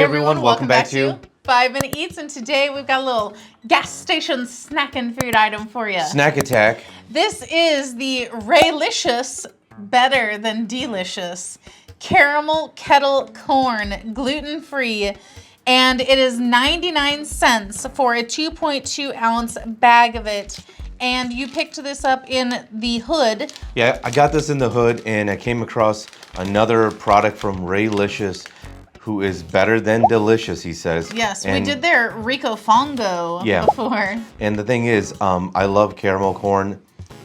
everyone, welcome back to 5 Minute Eats, and today we've got a little gas station snacking food item for you. Snack attack. This is the Raylicious, better than delicious, caramel kettle corn, gluten-free, and it is 99 cents for a 2.2 ounce bag of it. And you picked this up in the hood. Yeah, I got this in the hood, and I came across another product from Raylicious, who is better than delicious, he says. Yes, we did their Ricofongo before. And the thing is, I love caramel corn,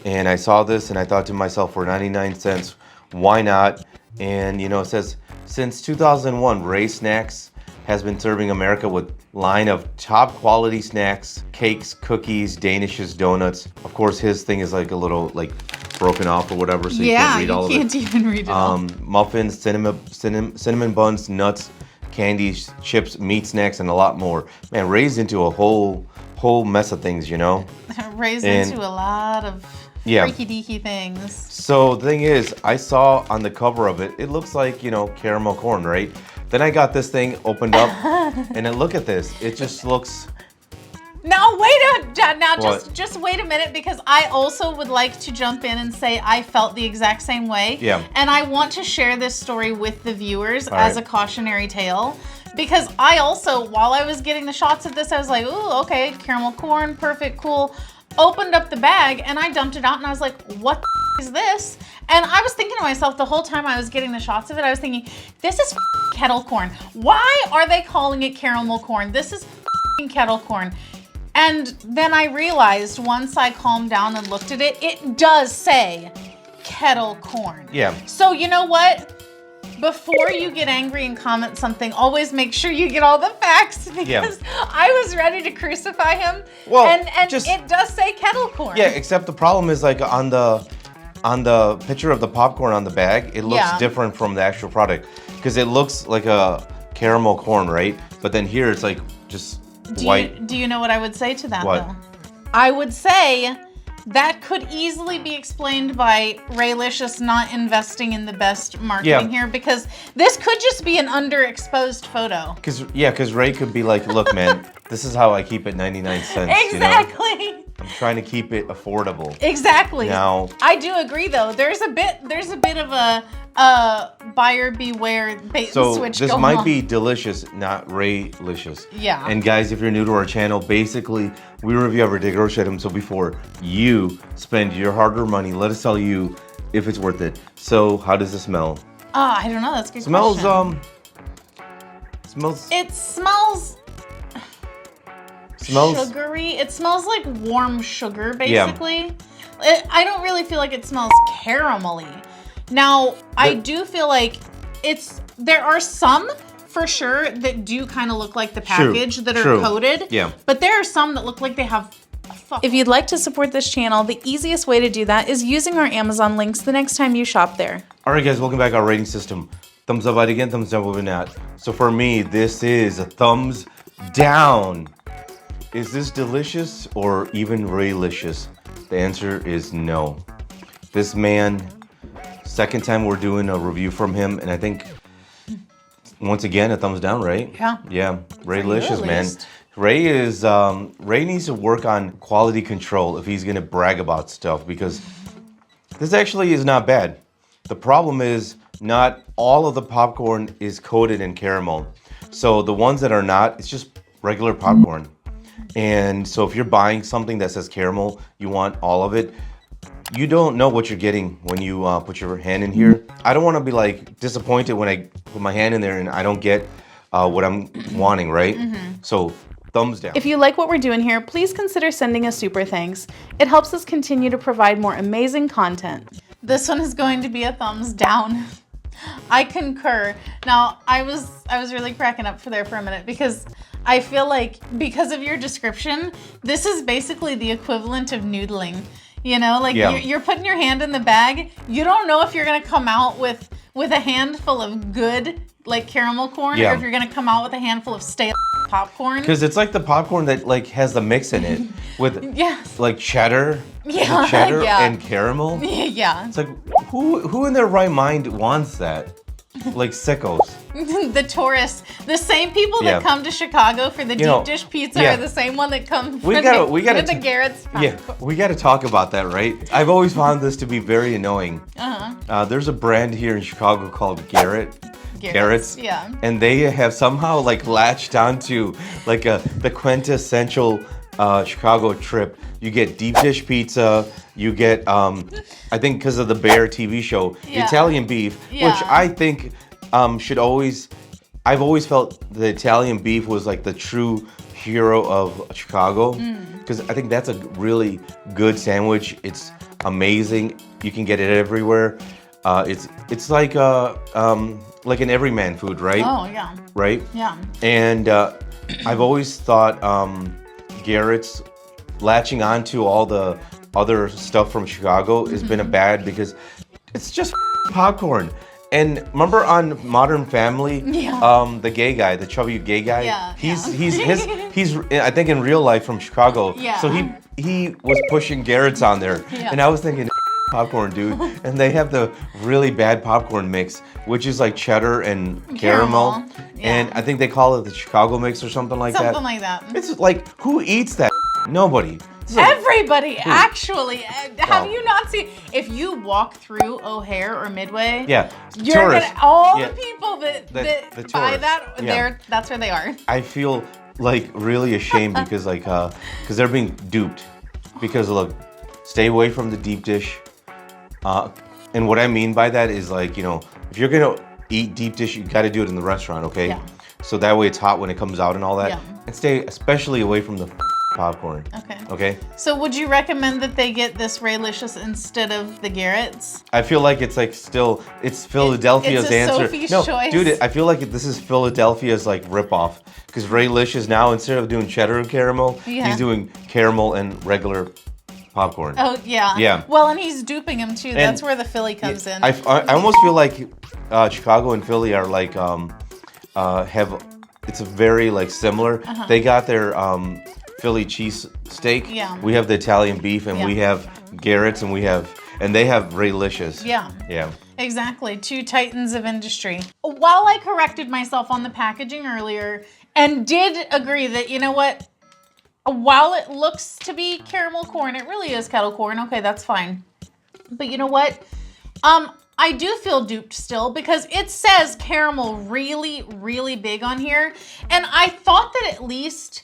and I saw this and I thought to myself, for 99 cents, why not? And you know, it says, since 2001, Ray Snacks has been serving America with line of top quality snacks, cakes, cookies, danishes, donuts. Of course, his thing is like a little like broken off or whatever, so you can't read all of it. Yeah, you can't even read it all. Muffins, cinnamon buns, nuts, candies, chips, meat snacks, and a lot more. Man, Ray's into a whole mess of things, you know? Ray's into a lot of freaky deaky things. So the thing is, I saw on the cover of it, it looks like, you know, caramel corn, right? Then I got this thing opened up, and then look at this. It just looks... Now just wait a minute, because I also would like to jump in and say I felt the exact same way. Yeah. And I want to share this story with the viewers as a cautionary tale. Because I also, while I was getting the shots of this, I was like, ooh, okay, caramel corn, perfect, cool. Opened up the bag and I dumped it out and I was like, what the is this? And I was thinking to myself the whole time I was getting the shots of it, I was thinking, this is kettle corn. Why are they calling it caramel corn? This is kettle corn. And then I realized once I calmed down and looked at it, it does say kettle corn. Yeah. So you know what? Before you get angry and comment something, always make sure you get all the facts, because I was ready to crucify him. Well, and it does say kettle corn. Yeah, except the problem is, like, on the picture of the popcorn on the bag, it looks different from the actual product, because it looks like a caramel corn, right? But then here it's like just white. Do you know what I would say to that though? I would say that could easily be explained by Raylicious not investing in the best marketing here, because this could just be an underexposed photo. Because Ray could be like, look, man, this is how I keep it 99 cents. Exactly. You know? I'm trying to keep it affordable. Exactly. Now, I do agree, though. There's a bit of a buyer beware bait and switch this going might on. be delicious, not Raylicious. Yeah. And guys, if you're new to our channel, basically we review everyday grocery items. So before you spend your hard-earned money, let us tell you if it's worth it. So how does it smell? I don't know. That's a good question. It smells sugary. It smells like warm sugar, basically. Yeah. I don't really feel like it smells caramelly. Now, I do feel like there are some, for sure, that do kind of look like the package that are coated. Yeah. But there are some that look like they have If you'd like to support this channel, the easiest way to do that is using our Amazon links the next time you shop there. All right, guys, welcome back. Our rating system. Thumbs up, again, thumbs down, moving out. So for me, this is a thumbs down. Is this delicious or even Raylicious? The answer is no. This man, second time we're doing a review from him, and I think, once again, a thumbs down, right? Yeah. Yeah, Raylicious, man. Ray needs to work on quality control if he's gonna brag about stuff, because this actually is not bad. The problem is not all of the popcorn is coated in caramel. So the ones that are not, it's just regular popcorn. And so if you're buying something that says caramel, you want all of it, you don't know what you're getting when you put your hand in here. I don't want to be like disappointed when I put my hand in there and I don't get what I'm wanting, right? So thumbs down. If you like what we're doing here, please consider sending us super thanks. It helps us continue to provide more amazing content. This one is going to be a thumbs down. I concur. Now, I was really cracking up for a minute, because I feel like, because of your description, this is basically the equivalent of noodling. You know, like you're putting your hand in the bag. You don't know if you're gonna come out with a handful of good, like, caramel corn, or if you're gonna come out with a handful of stale popcorn. Because it's like the popcorn that like has the mix in it with like cheddar, and caramel. Yeah. It's like, who in their right mind wants that? like sickos. The tourists, the same people that come to Chicago for the deep dish pizza are the same one that come for the Garrett's. Yeah, we got to talk about that, right? I've always found this to be very annoying. There's a brand here in Chicago called Garrett's. Yeah. And they have somehow like latched onto like the quintessential Chicago trip. You get deep dish pizza. You get, I think because of the Bear TV show, Italian beef, which I think should always, I've always felt the Italian beef was like the true hero of Chicago. Because I think that's a really good sandwich. It's amazing. You can get it everywhere. It's like an everyman food, right? Oh, yeah. Right? Yeah. And I've always thought Garrett's latching onto all the other stuff from Chicago has been a bad because it's just popcorn. And remember on Modern Family, the gay guy, the chubby gay guy, he's I think in real life from Chicago. Yeah. So he was pushing Garrett's on there, and I was thinking, popcorn, dude. And they have the really bad popcorn mix, which is like cheddar and caramel. And I think they call it the Chicago mix or something like that. Something like that. It's like, who eats that? Nobody. Everybody, actually. Have you not seen? If you walk through O'Hare or Midway, you're tourists. gonna all the people that the buy tourists. that. That's where they are. I feel like really ashamed because they're being duped. Because look, stay away from the deep dish. And what I mean by that is like, if you're gonna eat deep dish, you got to do it in the restaurant, okay? Yeah. So that way it's hot when it comes out and all that. Yeah. And stay especially away from the popcorn. Okay. Okay. So would you recommend that they get this Raylicious instead of the Garrett's? I feel like it's like it's Philadelphia's it's a answer. Sophie's No, choice. dude, I feel like this is Philadelphia's like ripoff because Raylicious now instead of doing cheddar and caramel, he's doing caramel and regular popcorn. Oh yeah. Yeah. Well, and he's duping them too. That's where the Philly comes in. I almost feel like Chicago and Philly are like it's a very like similar. They got their Philly cheese steak. Yeah. We have the Italian beef, and we have Garrett's, and they have Raylicious. Yeah. Yeah. Exactly. Two titans of industry. While I corrected myself on the packaging earlier and did agree that, you know what, while it looks to be caramel corn, it really is kettle corn. Okay, that's fine. But you know what? I do feel duped still because it says caramel really, really big on here. And I thought that at least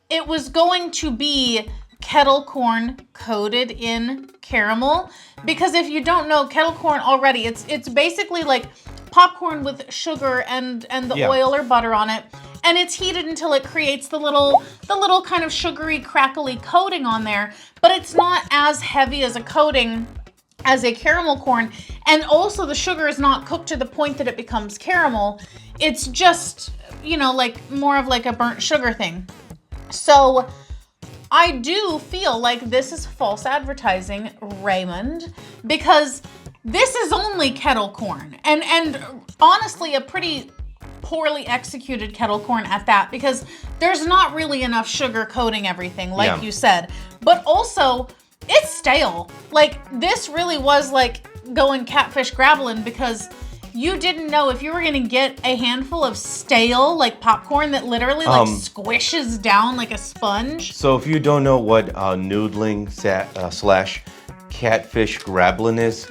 it was going to be kettle corn coated in caramel. Because if you don't know, kettle corn already, it's basically like popcorn with sugar and the oil or butter on it. And it's heated until it creates the little kind of sugary, crackly coating on there. But it's not as heavy as a coating as a caramel corn. And also the sugar is not cooked to the point that it becomes caramel. It's just, like more of like a burnt sugar thing. So I do feel like this is false advertising, Raymond, because this is only kettle corn. And honestly, a pretty poorly executed kettle corn at that, because there's not really enough sugar coating everything, like you said. But also, it's stale. Like, this really was like going catfish grabbling, because you didn't know if you were gonna get a handful of stale, like popcorn that literally like squishes down like a sponge. So if you don't know what noodling slash catfish grablin is,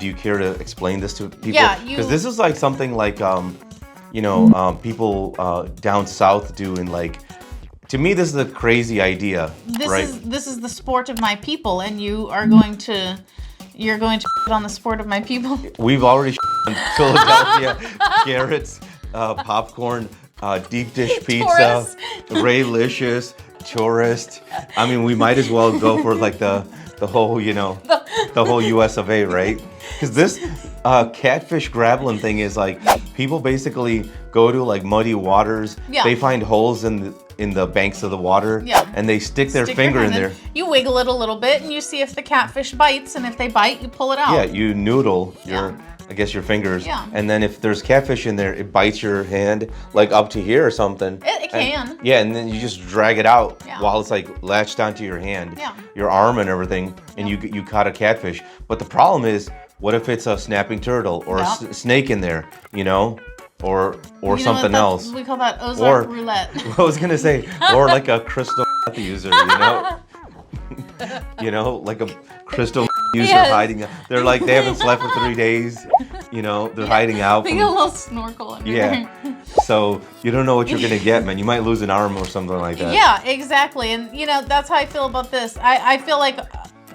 do you care to explain this to people? Yeah, because this is like something like people down south do, and like, to me this is a crazy idea. This is the sport of my people, and you're going to shit on the sport of my people. We've already on Philadelphia, Garrett's, popcorn, deep dish pizza, Raylicious, tourist. I mean, we might as well go for like the whole, the whole US of A, right? Because this catfish grablin thing is like, people basically go to like muddy waters. Yeah. They find holes in the banks of the water. Yeah. And they stick their finger in there. You wiggle it a little bit and you see if the catfish bites, and if they bite, you pull it out. Yeah, you noodle your fingers. Yeah. And then if there's catfish in there, it bites your hand like up to here or something. It can. And then you just drag it out while it's like latched onto your hand, your arm and everything, and you caught a catfish. But the problem is, What if it's a snapping turtle or Yep. a snake in there, you know? Or You know something what else. We call that Ozark roulette. I was gonna say, or like a crystal user, you know? You know, like a crystal user Yes. hiding. They're like, they haven't slept for 3 days, you know, they're hiding out. We get a little snorkel under Yeah. there. So you don't know what you're gonna get, man. You might lose an arm or something like that. Yeah, exactly. And you know, that's how I feel about this. I feel like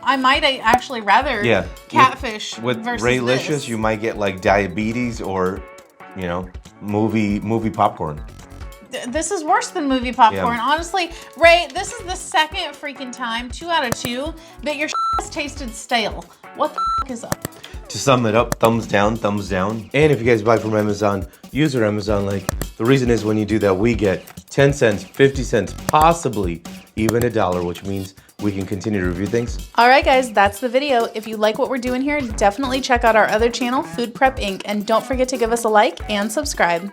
I might actually rather catfish With versus Raylicious, this. you might get like diabetes or, you know, movie popcorn. This is worse than movie popcorn. Yeah. Honestly, Ray, this is the second freaking time, 2 out of 2, that your has tasted stale. What the is up? To sum it up, thumbs down, thumbs down. And if you guys buy from Amazon, use our Amazon link. The reason is when you do that, we get 10 cents, 50 cents, possibly even $1, which means we can continue to review things. All right, guys, that's the video. If you like what we're doing here, definitely check out our other channel, Food Prep Inc. And don't forget to give us a like and subscribe.